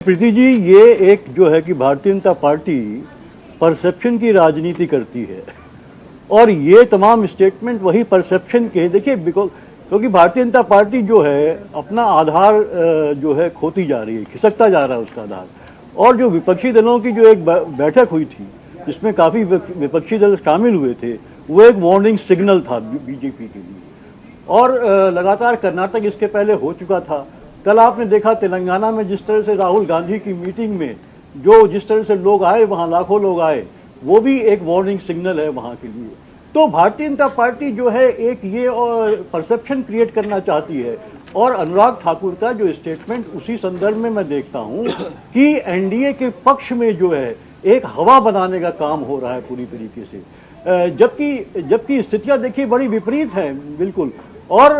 प्रीति जी, ये एक जो है कि भारतीय जनता पार्टी परसेप्शन की राजनीति करती है और ये तमाम स्टेटमेंट वही परसेप्शन के देखिए क्योंकि भारतीय जनता पार्टी जो है अपना आधार जो है खोती जा रही है, खिसकता जा रहा है उसका आधार। और जो विपक्षी दलों की जो एक बैठक हुई थी जिसमें काफ़ी विपक्षी दल शामिल हुए थे, वो एक वार्निंग सिग्नल था बीजेपी के लिए। और लगातार कर्नाटक इसके पहले हो चुका था। कल आपने देखा तेलंगाना में जिस तरह से राहुल गांधी की मीटिंग में जिस तरह से लोग आए, वहाँ लाखों लोग आए, वो भी एक वार्निंग सिग्नल है वहाँ के लिए। तो भारतीय जनता पार्टी जो है एक ये परसेप्शन क्रिएट करना चाहती है। और अनुराग ठाकुर का जो स्टेटमेंट उसी संदर्भ में मैं देखता हूँ कि एनडीए के पक्ष में जो है एक हवा बनाने का काम हो रहा है पूरी तरीके से, जबकि स्थितियाँ देखिए बड़ी विपरीत हैं बिल्कुल। और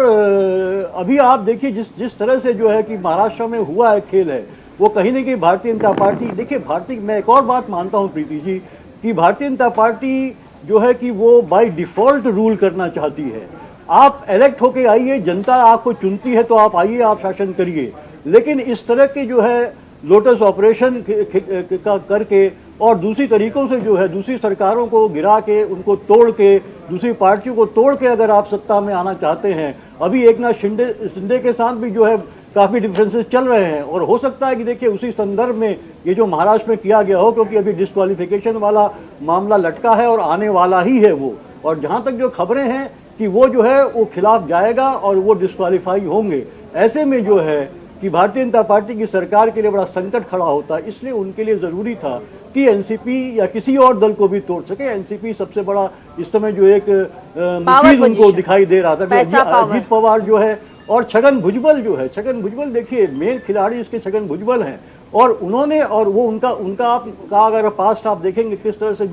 अभी आप देखिए जिस तरह से जो है कि महाराष्ट्र में हुआ है खेल है, वो कहीं ना कहीं भारतीय जनता पार्टी देखिए मैं एक और बात मानता हूँ प्रीति जी कि भारतीय जनता पार्टी जो है कि वो बाय डिफॉल्ट रूल करना चाहती है। आप इलेक्ट होके आइए, जनता आपको चुनती है तो आप आइए, आप शासन करिए। लेकिन इस तरह की जो है लोटस ऑपरेशन का करके और दूसरी तरीकों से जो है दूसरी सरकारों को गिरा के, उनको तोड़ के, दूसरी पार्टियों को तोड़ के अगर आप सत्ता में आना चाहते हैं, अभी एकनाथ शिंदे के साथ भी जो है काफ़ी डिफरेंसेस चल रहे हैं। और हो सकता है कि देखिए उसी संदर्भ में ये जो महाराष्ट्र में किया गया हो, क्योंकि अभी डिस्क्वालिफिकेशन वाला मामला लटका है और आने वाला ही है वो। और जहाँ तक जो खबरें हैं कि वो जो है वो खिलाफ जाएगा और वो डिस्क्वालीफाई होंगे। ऐसे में जो है कि भारतीय जनता पार्टी की सरकार के लिए बड़ा संकट खड़ा होता है। इसलिए उनके लिए ज़रूरी था कि एनसीपी या किसी और दल को भी तोड़ सके। एनसीपी सबसे बड़ा इस समय जो एक मुफीद उनको दिखाई दे रहा था। अजीत पवार जो है और छगन भुजबल जो है, छगन भुजबल देखिए मेन खिलाड़ी इसके छगन भुजबल हैं। और उन्होंने और वो उनका आपका अगर पास्ट आप देखेंगे किस तरह से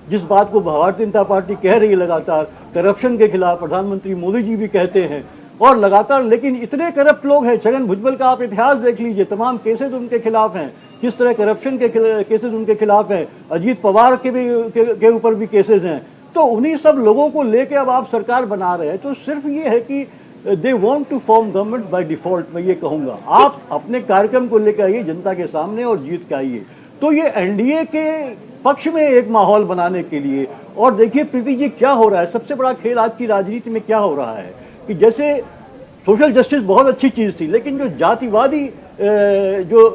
जिस बात को भारतीय जनता पार्टी कह रही है लगातार करप्शन के खिलाफ, प्रधानमंत्री मोदी जी भी कहते हैं और लगातार, लेकिन इतने करप्ट लोग हैं। छगन भुजबल का आप इतिहास देख लीजिए, तमाम केसेस उनके खिलाफ हैं, किस तरह करप्शन के केसेस उनके खिलाफ हैं। अजीत पवार के ऊपर भी केसेस हैं। तो उन्हीं सब लोगों को लेके अब आप सरकार बना रहे हैं। तो सिर्फ ये है कि they want to form government by default. मैं ये कहूँगा आप अपने कार्यक्रम को लेकर आइए जनता के सामने और जीत के आइए। तो ये एनडीए के पक्ष में एक माहौल बनाने के लिए। और देखिए प्रीति जी क्या हो रहा है, सबसे बड़ा खेल आज की राजनीति में क्या हो रहा है कि जैसे सोशल जस्टिस बहुत अच्छी चीज़ थी, लेकिन जो जातिवादी जो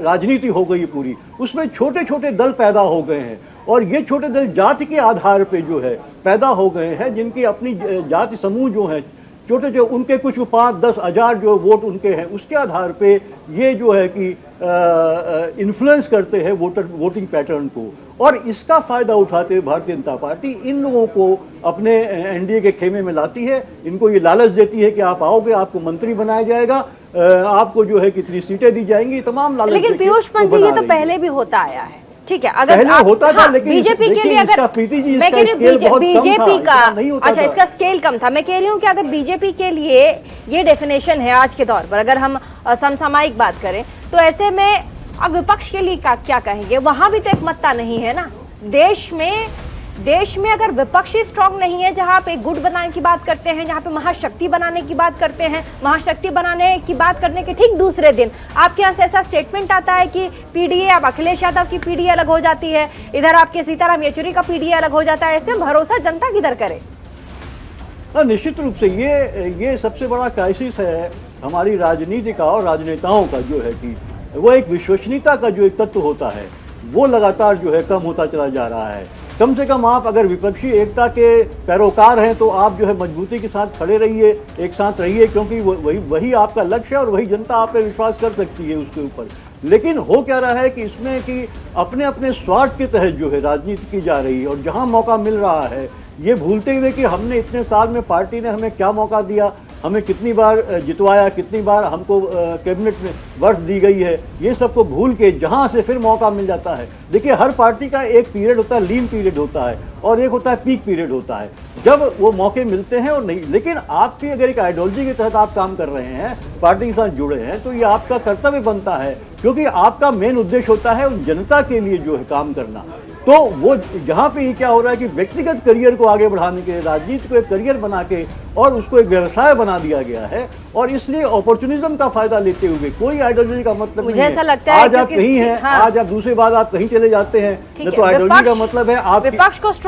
राजनीति हो गई पूरी, उसमें छोटे छोटे दल पैदा हो गए हैं। और ये छोटे दल जाति के आधार पे जो है पैदा हो गए हैं, जिनकी अपनी जाति समूह जो हैं छोटे जो उनके कुछ 5-10 हज़ार जो वोट उनके हैं, उसके आधार पे ये जो है कि इन्फ्लुएंस करते हैं वोटिंग पैटर्न को। और इसका फ़ायदा उठाते हुए भारतीय जनता पार्टी इन लोगों को अपने एनडीए के खेमे में लाती है। इनको ये लालच देती है कि आप आओगे, आपको मंत्री बनाया जाएगा, आपको जो है कितनी सीटें दी जाएंगी, तमाम लालच। लेकिन पीयूष पंत जी, ये तो पहले भी होता आया है, ठीक है। अगर आप होता था, लेकिन बीजेपी के लिए अगर प्रीति जी मैं कह रही हूँ बीजेपी का अच्छा था। इसका स्केल कम था। मैं कह रही हूँ कि अगर बीजेपी के लिए ये डेफिनेशन है आज के दौर पर, अगर हम समसामयिक बात करें, तो ऐसे में अब विपक्ष के लिए क्या कहेंगे? वहां भी तो एक मत्ता नहीं है ना देश में अगर विपक्ष ही स्ट्रांग नहीं है, जहां पे गुट बनाने की बात करते हैं, जहां पे महाशक्ति बनाने की बात करते हैं, महाशक्ति बनाने की बात करने के ठीक दूसरे दिन आपके यहाँ से ऐसा स्टेटमेंट आता है कि पीडीए, अब अखिलेश यादव की पीडीए अलग हो जाती है, इधर आपके सीताराम येचुरी का पीडीए अलग हो जाता है। ऐसे भरोसा जनता किधर करे? निश्चित रूप से ये सबसे बड़ा क्राइसिस है हमारी राजनीति का और राजनेताओं का, जो है कि वो एक विश्वसनीयता का जो एक तत्व होता है वो लगातार जो है कम होता चला जा रहा है। कम से कम आप अगर विपक्षी एकता के पैरोकार हैं तो आप जो है मजबूती के साथ खड़े रहिए, एक साथ रहिए, क्योंकि वही आपका लक्ष्य है और वही जनता आप पे विश्वास कर सकती है उसके ऊपर। लेकिन हो क्या रहा है कि इसमें कि अपने अपने स्वार्थ के तहत जो है राजनीति की जा रही है। और जहां मौका मिल रहा है ये भूलते हुए कि हमने इतने साल में पार्टी ने हमें क्या मौका दिया, हमें कितनी बार जितवाया, कितनी बार हमको कैबिनेट में वर्ष दी गई है, ये सबको भूल के जहां से फिर मौका मिल जाता है। देखिए हर पार्टी का एक पीरियड होता है, लीन पीरियड होता है, और एक होता है पीक पीरियड होता है, जब वो मौके मिलते हैं और नहीं। लेकिन आपकी अगर एक आइडियोलॉजी के तहत आप काम कर रहे हैं, पार्टी के साथ जुड़े हैं, तो ये आपका कर्तव्य बनता है, क्योंकि आपका मेन उद्देश्य होता है उन जनता के लिए जो है काम करना। तो वो यहाँ पे ये क्या हो रहा है कि व्यक्तिगत करियर को आगे बढ़ाने के लिए राजनीति को एक करियर बना के और उसको एक व्यवसाय बना दिया गया है, और इसलिए अपॉर्चुनिज्म का फायदा लेते हुए कोई आइडियोलॉजी का मतलब मुझे नहीं ऐसा है। लगता है आज आप क्योंकि- कहीं हैं, हाँ। आज आप दूसरे बार आप कहीं चले जाते हैं, ठीक न है, तो आइडियोलॉजी का विपक्ष- मतलब है आप विपक्ष को